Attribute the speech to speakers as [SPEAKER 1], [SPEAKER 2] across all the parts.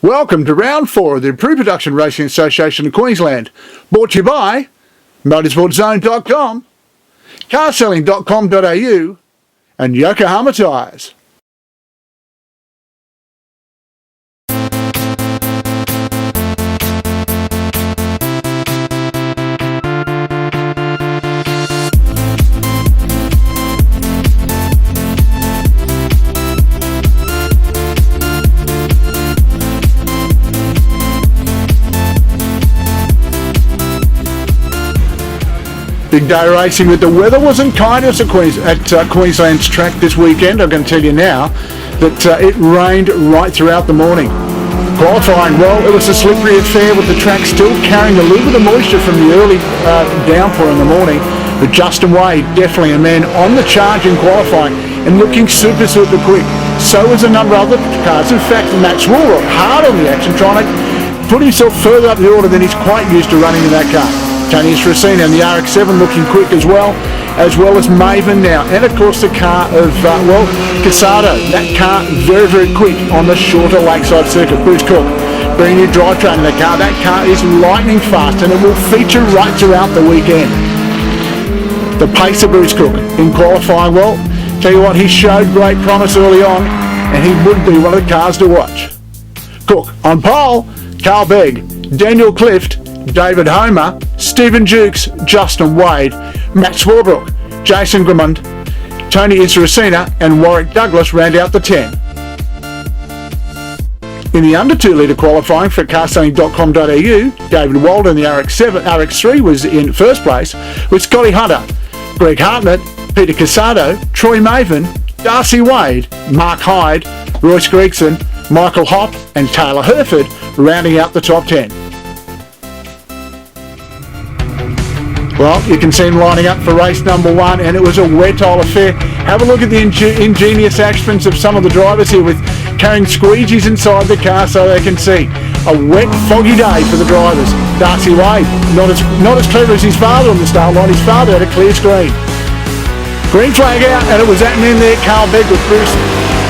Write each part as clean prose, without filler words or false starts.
[SPEAKER 1] Welcome to round 4 of the Pre-Production Racing Association of Queensland, brought to you by motorsportzone.com, carselling.com.au and Yokohama Tyres. Big day racing, but the weather wasn't kind to us at Queensland's track this weekend. I'm going to tell you now that it rained right throughout the morning. Qualifying, well, it was a slippery affair with the track still carrying a little bit of moisture from the early downpour in the morning. But Justin Wade, definitely a man on the charge in qualifying and looking super quick. So was a number of other cars. In fact, Max Woolrock hard on the action, trying to put himself further up the order than he's quite used to running in that car. Tony Estracina and the RX-7 looking quick as well as Maven now. And of course the car of, Casado. That car very quick on the shorter Lakeside circuit. Bruce Cook bringing new drivetrain in the car. That car is lightning fast and it will feature right throughout the weekend. The pace of Bruce Cook in qualifying, well, tell you what, he showed great promise early on and he would be one of the cars to watch. Cook on pole, Carl Begg, Daniel Clift, David Homer, Stephen Jukes, Justin Wade, Matt Swarbrick, Jason Grimmond, Tony Estracina and Warwick Douglas round out the 10. In the under 2 litre qualifying for carselling.com.au, David Walden in the RX3 was in first place with Scotty Hunter, Greg Hartnett, Peter Casado, Troy Maven, Darcy Wade, Mark Hyde, Royce Gregson, Michael Hopp and Taylor Herford rounding out the top 10. Well, you can see him lining up for race number 1 and it was a wet-hole affair. Have a look at the ingenious actions of some of the drivers here with carrying squeegees inside the car so they can see. A wet, foggy day for the drivers. Darcy Wade, not as clever as his father on the start line. His father had a clear screen. Green flag out and it was happening there. Carl Begg with Bruce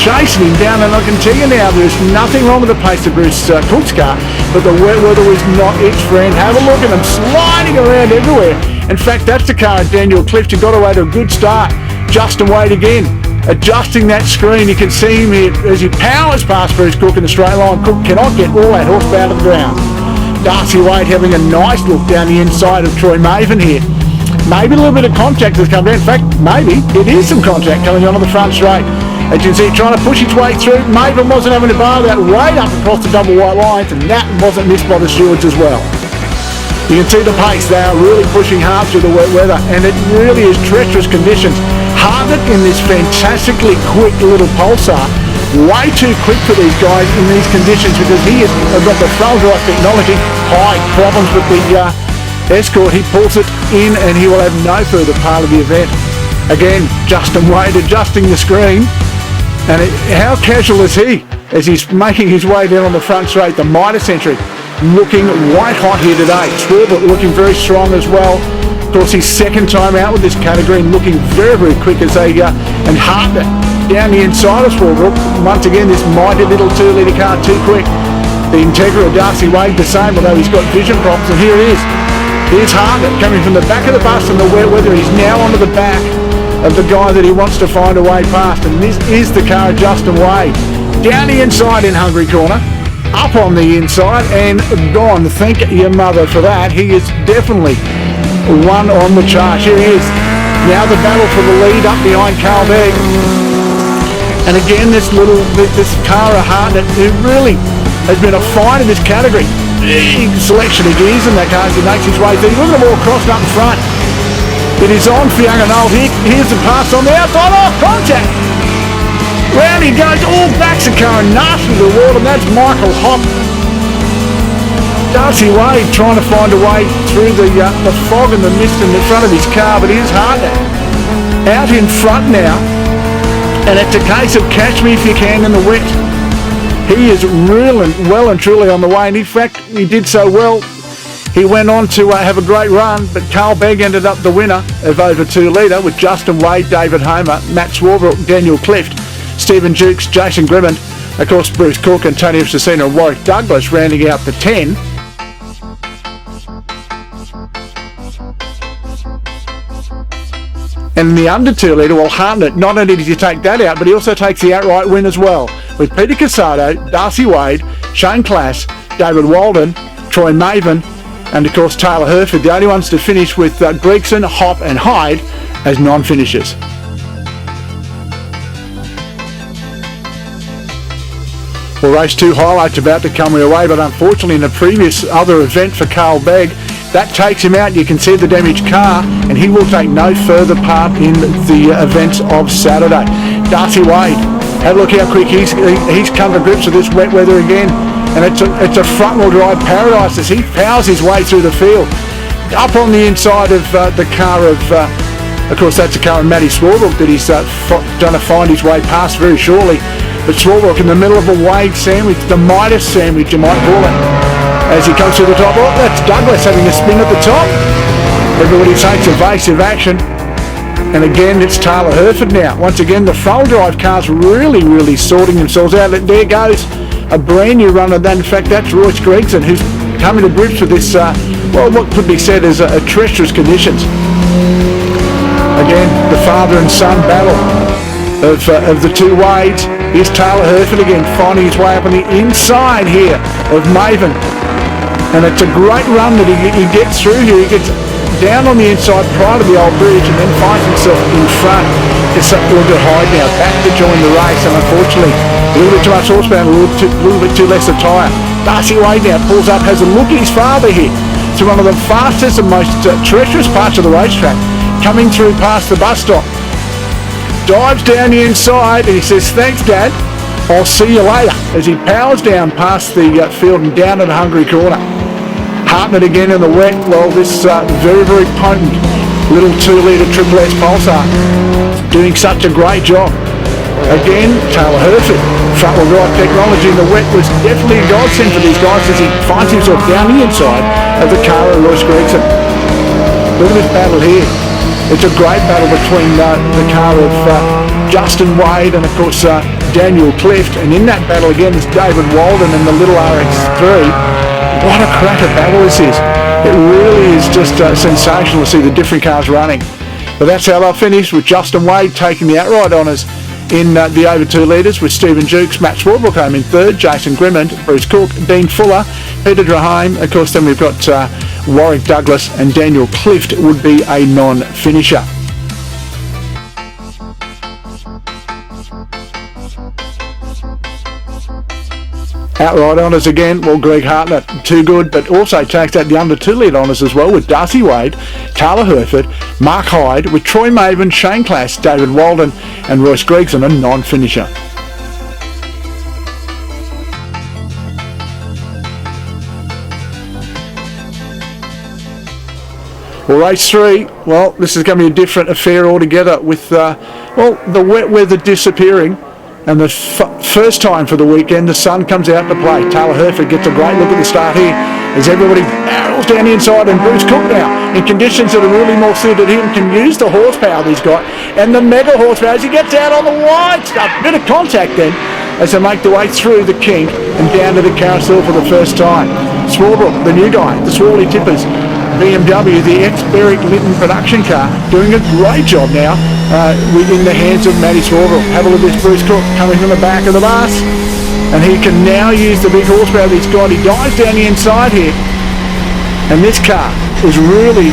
[SPEAKER 1] chasing him down, and I can tell you now there's nothing wrong with the pace of Bruce Cook's car, but the wet weather was not its friend. Have a look at him sliding around everywhere. In fact, that's the car of Daniel Clift who got away to a good start. Justin Wade again, adjusting that screen. You can see him here as he powers past Bruce Cook in the straight line. Cook cannot get all that horsepower to the ground. Darcy Wade having a nice look down the inside of Troy Maven here. Maybe a little bit of contact has come down. In fact, maybe it is some contact coming on the front straight. As you can see, trying to push its way through. Maven wasn't having to bar that right up across the double white lines, and that wasn't missed by the stewards as well. You can see the pace. They are really pushing hard through the wet weather, and it really is treacherous conditions. Hartnett in this fantastically quick little pulsar. Way too quick for these guys in these conditions because he has got the front drive technology. High problems with the Escort. He pulls it in and he will have no further part of the event. Again, Justin Wade adjusting the screen. And how casual is he as he's making his way down on the front straight. The Mitre Century looking white hot here today. Swarbrick looking very strong as well. Of course, his second time out with this category and looking very quick as they and Hartnett down the inside of Swarbrick. Once again, this mighty little 2 litre car too quick. The Integra of Darcy Wade the same, although he's got vision problems. And here it is. Here's Hartnett coming from the back of the bus in the wet weather. He's now onto the back of the guy that he wants to find a way past, and this is the car of Justin Wade. Down the inside in Hungry Corner, up on the inside and gone. Thank your mother for that. He is definitely one on the charge. Here he is. Now the battle for the lead up behind Carl Begg. And again, this car of Hartnett, who really has been a find in this category. Big selection of gears in that car as he makes his way through. Look at them all crossed up in front. It is on for Young and Old. Here's the pass on the outside. Oh, contact! Round he goes. All backs the car and nasty to the wall, and that's Michael Hopp. Darcy Wade trying to find a way through the fog and the mist in the front of his car, but here's Hartnett out in front now, and it's a case of catch me if you can in the wet. He is reeling well and truly on the way, and in fact, he did so well. He went on to have a great run, but Carl Begg ended up the winner of over 2 litre with Justin Wade, David Homer, Matt Swarbrick, Daniel Clift, Stephen Jukes, Jason Grimmond, Of course, Bruce Cook, Antonio Cecina and Warwick Douglas rounding out the 10. And in the under 2 litre, well, Hartnett, not only did he take that out, but he also takes the outright win as well, with Peter Casado, Darcy Wade, Shane Class, David Walden, Troy Maven, and of course Taylor Herford, the only ones to finish with Gregson, Hop and Hyde as non-finishers. Well, race 2 highlights about to come your way, but unfortunately in the previous other event for Carl Begg, that takes him out. You can see the damaged car, and he will take no further part in the events of Saturday. Darcy Wade, have a look how quick he's come to grips with this wet weather again, and it's a front-wheel drive paradise as he powers his way through the field. Up on the inside of the car of course that's the car of Matty Swarbrick that he's going to find his way past very shortly. But Swarbrick in the middle of a Wade sandwich, the Midas sandwich you might call it, as he comes to the top. Oh, that's Douglas having a spin at the top. Everybody takes evasive action. And again, it's Taylor Herford now. Once again, the front drive cars really sorting themselves out. There goes a brand new runner. In fact, that's Royce Gregson, who's coming to grips with this, well, what could be said as a treacherous conditions. Again, the father and son battle of the two Wades. Here's Taylor Herford again, finding his way up on the inside here of Maven. And it's a great run that he gets through here. He gets down on the inside prior to the old bridge and then finds himself in front. Gets up a little bit high now, back to join the race, and unfortunately a little bit too much horsepower and a little bit too less of tyre. Darcy Wade now pulls up, has a look at his father here. It's one of the fastest and most treacherous parts of the racetrack, coming through past the bus stop. Dives down the inside and he says, "Thanks, Dad, I'll see you later," as he powers down past the field and down to the Hungary corner. Hartnett again in the wet. Well, this very potent little 2 litre Triple S Pulsar doing such a great job. Again, Taylor Herford, front-wheel drive technology in the wet was definitely a godsend for these guys as he finds himself down the inside of the car of Royce Gregson. Look at this battle here. It's a great battle between the car of Justin Wade and of course Daniel Clift, and in that battle again is David Walden and the little RX3. What a cracker battle this is. It really is just sensational to see the different cars running. But that's how they'll finish, with Justin Wade taking the outright honours in the over 2 litres, with Stephen Jukes, Matt Swarbrick home in third, Jason Grimmond, Bruce Cook, Dean Fuller, Peter Drahame. Of course then we've got Warwick Douglas and Daniel Clift would be a non-finisher. Outright honours again, well, Greg Hartnett, too good, but also takes out the under 2 litre honours as well, with Darcy Wade, Taylor Herford, Mark Hyde, with Troy Maven, Shane Class, David Walden and Royce Gregson, a non-finisher. Well, race 3, well, this is going to be a different affair altogether, with the wet weather disappearing. And the first time for the weekend, the sun comes out to play. Taylor Herford gets a great look at the start here as everybody barrels down the inside, and Bruce Cook now, in conditions that are really more suited to him, can use the horsepower that he's got and the mega horsepower as he gets out on the wide stuff. Bit of contact then as they make the way through the kink and down to the carousel for the first time. Swarbrick, the new guy, the Swarley Tippers, BMW, the ex-Beric Linton production car, doing a great job now within the hands of Matty Swarbrick. Have a look at this Bruce Cook coming from the back of the bus, and he can now use the big horsepower that he's got. He dives down the inside here, and this car is really,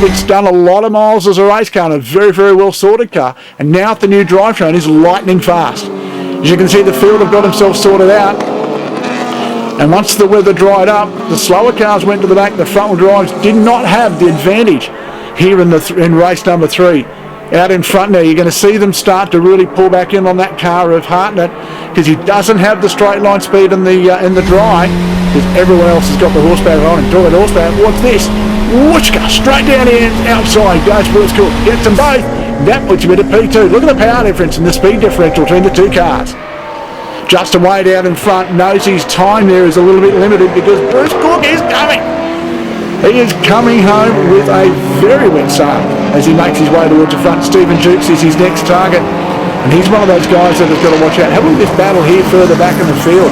[SPEAKER 1] it's done a lot of miles as a race car, and a very well sorted car, and now at the new drivetrain is lightning fast. As you can see, the field have got themselves sorted out. And once the weather dried up, the slower cars went to the back. The front-wheel drives did not have the advantage here in race number 3. Out in front now, you're going to see them start to really pull back in on that car of Hartnett, because he doesn't have the straight line speed in the dry, because everyone else has got the horsepower on him. Talking about horsepower, what's this? Whooshka, straight down the outside goes Bruce Cook. Gets them both. That puts him at a P2. Look at the power difference and the speed differential between the two cars. Justin Wade out in front knows his time there is a little bit limited, because Bruce Cook is coming. He is coming home with a very wet sail as he makes his way towards the front. Stephen Jukes is his next target. And he's one of those guys that has got to watch out. Have a look at this battle here further back in the field.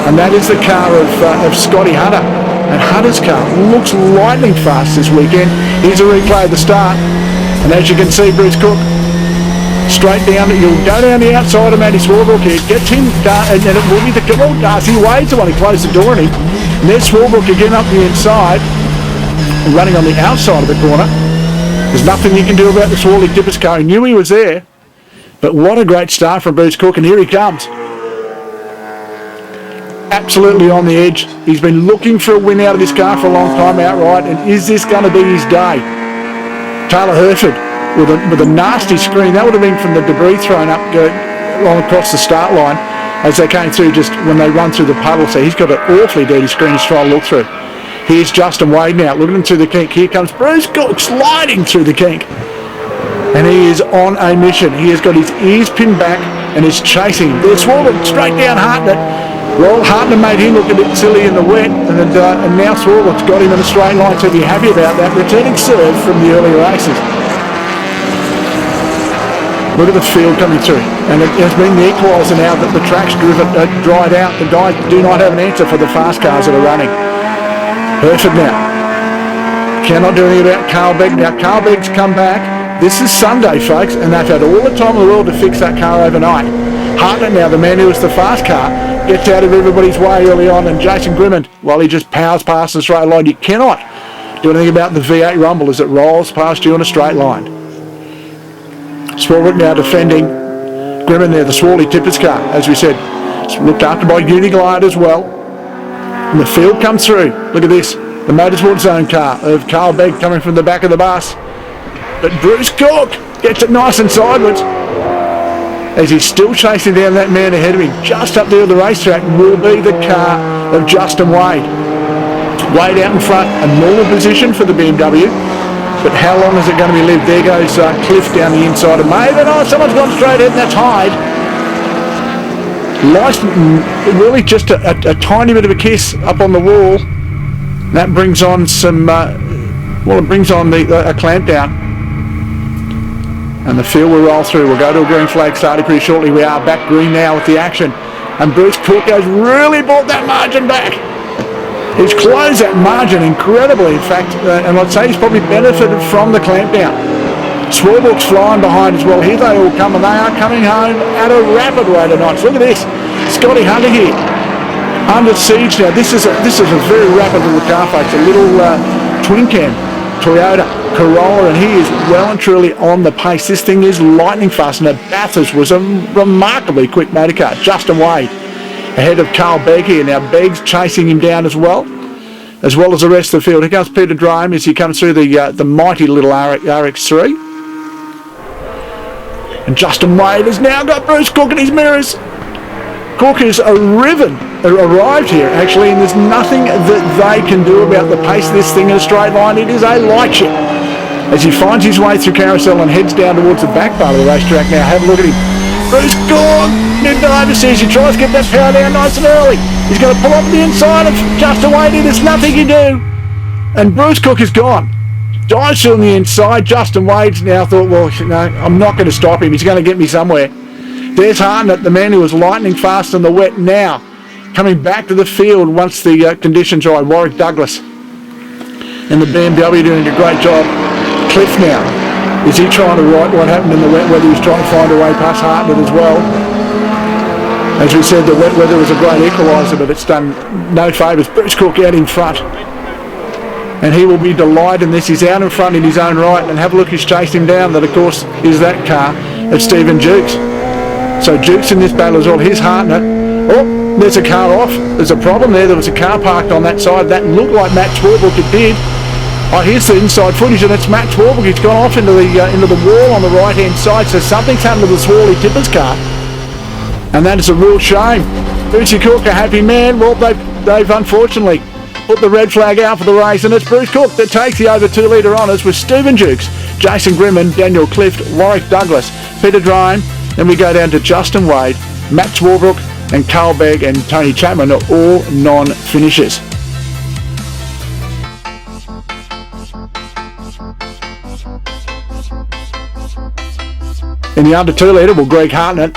[SPEAKER 1] And that is the car of Scotty Hunter. And Hunter's car looks lightning fast this weekend. Here's a replay of the start. And as you can see, Bruce Cook straight down. You'll go down the outside of Matty Swarbrick here. Gets him down, and it will be the Darcy Wade's the one who closed the door on him. And there's Swarbrick again up the inside. And running on the outside of the corner. There's nothing you can do about the Swarley Tippers car. He knew he was there. But what a great start from Bruce Cook, and here he comes. Absolutely on the edge. He's been looking for a win out of this car for a long time outright, and is this going to be his day? Taylor Herford with a nasty screen. That would have been from the debris thrown up along across the start line as they came through just when they run through the puddle. So he's got an awfully dirty screen to try to look through. Here's Justin Wade now, looking through the kink. Here comes Bruce Cook sliding through the kink. And he is on a mission. He has got his ears pinned back and is chasing. They're Swarbrick straight down Hartnett. Well, Hartnett made him look a bit silly in the wet, and now Swarbrick's got him in a straight line, so be happy about that. Returning serve from the earlier races. Look at the field coming through. And it has been the equaliser now that the track's dried out. The guys do not have an answer for the fast cars that are running. Herford now. Cannot do anything about Carl Begg. Now, Carl Begg's come back. This is Sunday, folks, and they've had all the time in the world to fix that car overnight. Hartnett now, the man who was the fast car, gets out of everybody's way early on, and Jason Grimmond, well, he just powers past the straight line. You cannot do anything about the V8 rumble as it rolls past you in a straight line. Swarbrick now defending Grimmond there, the Swarley Tippers car, as we said. It's looked after by Uniglide as well. And the field comes through. Look at this, the Motorsport Zone car of Carl Begg coming from the back of the bus. But Bruce Cook gets it nice and sideways as he's still chasing down that man ahead of him. Just up there at the racetrack will be the car of Justin Wade. Wade out in front, a normal position for the BMW. But how long is it going to be lived? There goes Cliff down the inside of Maven. Oh, someone's gone straight ahead, and that's Hyde. Really just a tiny bit of a kiss up on the wall. That brings on some, it brings on a clamp down. And the field will roll through. We'll go to a green flag starting pretty shortly. We are back green now with the action. And Bruce Cook has really brought that margin back. He's closed that margin incredibly, in fact. And I'd say he's probably benefited from the clamp down. Swarbrick's flying behind as well. Here they all come, and they are coming home at a rapid rate of knots. Look at this. Scotty Hunter here. Under siege now. This is a very rapid little car, folks. A little twin cam Toyota Corolla, and he is well and truly on the pace. This thing is lightning fast, and Bathurst was a remarkably quick motorcar. Justin Wade ahead of Carl Begg here. Now Begg's chasing him down as well as the rest of the field. Here comes Peter Drame as he comes through the mighty little RX3. And Justin Wade has now got Bruce Cook in his mirrors. Cook has arrived here actually, and there's nothing that they can do about the pace of this thing in a straight line. It is a light ship as he finds his way through carousel and heads down towards the back part of the racetrack. Now have a look at him. Bruce Cook into overseas. He tries to get that power down nice and early. He's going to pull up the inside of Justin Wade. There's nothing he can do, and Bruce Cook is gone. Dives on the inside. Justin Wade's now thought, well, I'm not going to stop him. He's going to get me somewhere. There's Hartnett, the man who was lightning fast in the wet, now coming back to the field once the conditions are right. Warwick Douglas and the BMW doing a great job. Cliff now, is he trying to right what happened in the wet weather? He's trying to find a way past Hartnett as well. As we said, the wet weather was a great equaliser, but it's done no favours. Bruce Cook out in front, and he will be delighted in this. He's out in front in his own right, and have a look, he's chased him down. That of course is that car of Stephen Jukes. So Jukes in this battle as well. Here's Hartnett. Oh, there's a car off. There's a problem there. There was a car parked on that side. That looked like Matt Swarbrick. It did. Oh, here's the inside footage, and it's Matt Swarbrick. He's gone off into the wall on the right-hand side. So something's happened to the Swarley Tippers car, and that is a real shame. Brucey Cook, a happy man. Well, they've unfortunately put the red flag out for the race, and it's Bruce Cook that takes the over 2 litre honours with Stephen Jukes, Jason Grimmond, Daniel Clift, Warwick Douglas, Peter Drame. Then we go down to Justin Wade, Matt Swarbrick, and Carl Begg and Tony Chapman are all non-finishers. In the under 2 leader, well, Greg Hartnett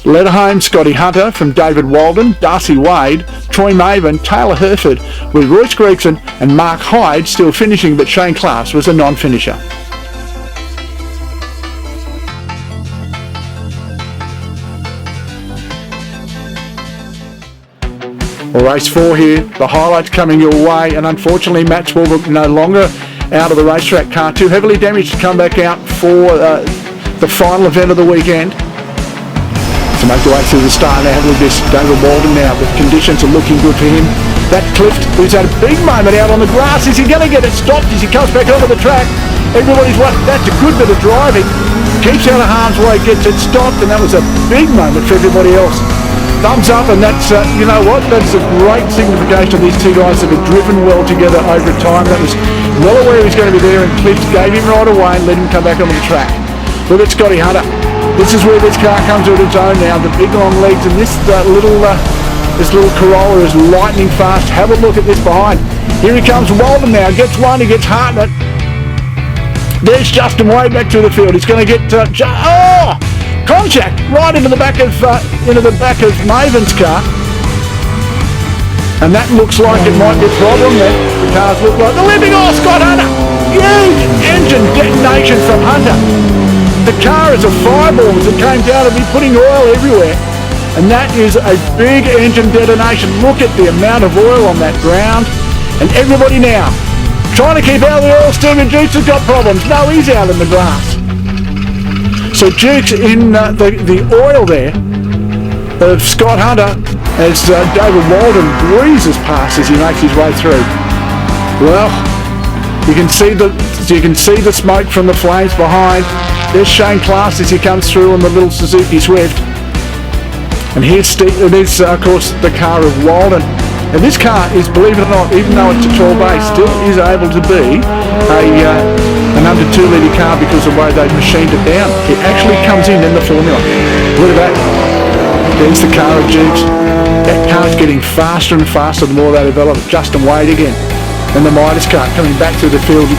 [SPEAKER 1] led home Scotty Hunter from David Walden, Darcy Wade, Troy Maven, Taylor Herford, with Royce Gregson and Mark Hyde still finishing, but Shane Class was a non-finisher. Well, race 4 here, the highlights coming your way, and unfortunately Matt Swarbrick no longer out of the racetrack car, too heavily damaged to come back out for the final event of the weekend. To make the way through the start now with this David Walden now, the conditions are looking good for him. That Clift, who's had a big moment out on the grass, is he going to get it stopped as he comes back onto the track? Everybody's watching, that's a good bit of driving. Keeps out of harm's way, gets it stopped, and that was a big moment for everybody else. Thumbs up, and that's, you know what, that's a great signification of these two guys that have driven well together over time. That was well aware he was going to be there, and Clift gave him right away and let him come back onto the track. Look at Scotty Hunter. This is where this car comes with its own now. The big long legs, and this little Corolla is lightning fast. Have a look at this behind. Here he comes, Walden now. Gets one, he gets Hartnett. There's Justin Wade back through the field. He's going to get contact right into the back of Maven's car. And that looks like it might be a problem there. The cars look like they're leaving. Oh, Scott Hunter! Huge engine detonation from Hunter. The car is a fireball as it came down and be putting oil everywhere. And that is a big engine detonation. Look at the amount of oil on that ground. And everybody now trying to keep out of the oil. Stephen Dukes has got problems. No, he's out in the grass. So Dukes in the oil there of Scott Hunter as David Walden breezes past as he makes his way through. Well, you can see the smoke from the flames behind. There's Shane Class as he comes through on the little Suzuki Swift. And here's it is, of course, the car of Walden. And this car is, believe it or not, even though it's a 12A, still is able to be an under 2 litre car because of the way they've machined it down. It actually comes in the formula. Look at that. There's the car of Dukes. That car's getting faster and faster the more they develop. Justin Wade again. And the Midas car coming back through the field.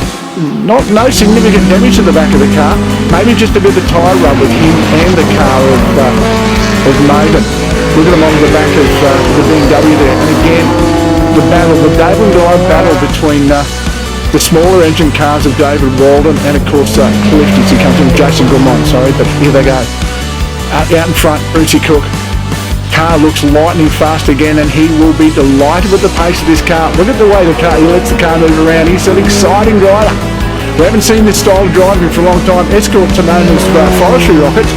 [SPEAKER 1] No significant damage to the back of the car. Maybe just a bit of tyre rub with him and the car of Maven. Look at them on the back of the BMW there. And again, the Dave and Guy battle between the smaller engine cars of David Walden and of course Clift as he comes from Jason Goodmont, but here they go. Out in front, Brucey Cook. Car looks lightning fast again, and he will be delighted with the pace of this car. Look at the way he lets the car move around. He's an exciting rider. We haven't seen this style of driving for a long time. Escorts are known as forestry rockets,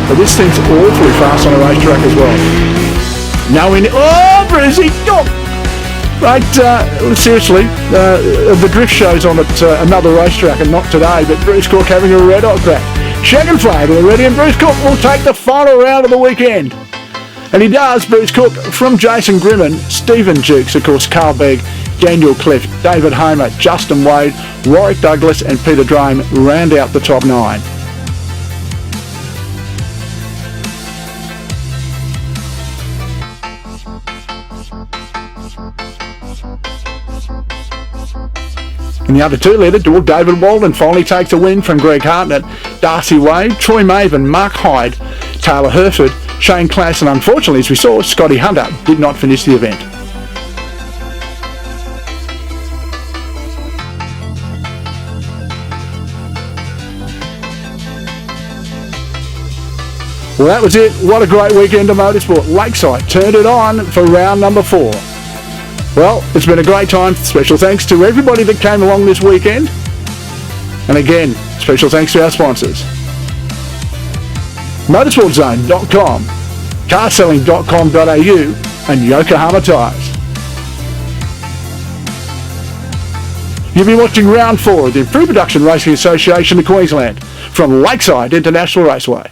[SPEAKER 1] but this thing's awfully fast on a racetrack as well. Brucey Cook! Right, seriously, the drift show's on at another racetrack and not today, but Bruce Cook having a red hot crack. Second flag already, and Bruce Cook will take the final round of the weekend. And he does, Bruce Cook, from Jason Grimman, Stephen Dukes, of course, Carl Begg, Daniel Clift, David Homer, Justin Wade, Warwick Douglas and Peter Drame round out the top 9. In the under 2 litre, David Walden finally takes a win from Greg Hartnett, Darcy Wade, Troy Maven, Mark Hyde, Taylor Herford, Shane Class, and unfortunately, as we saw, Scotty Hunter did not finish the event. Well, that was it. What a great weekend of motorsport. Lakeside turned it on for round number 4. Well, it's been a great time. Special thanks to everybody that came along this weekend. And again, special thanks to our sponsors. Motorsportzone.com, carselling.com.au and Yokohama Tyres. You've been watching round 4 of the Improved Production Racing Association of Queensland from Lakeside International Raceway.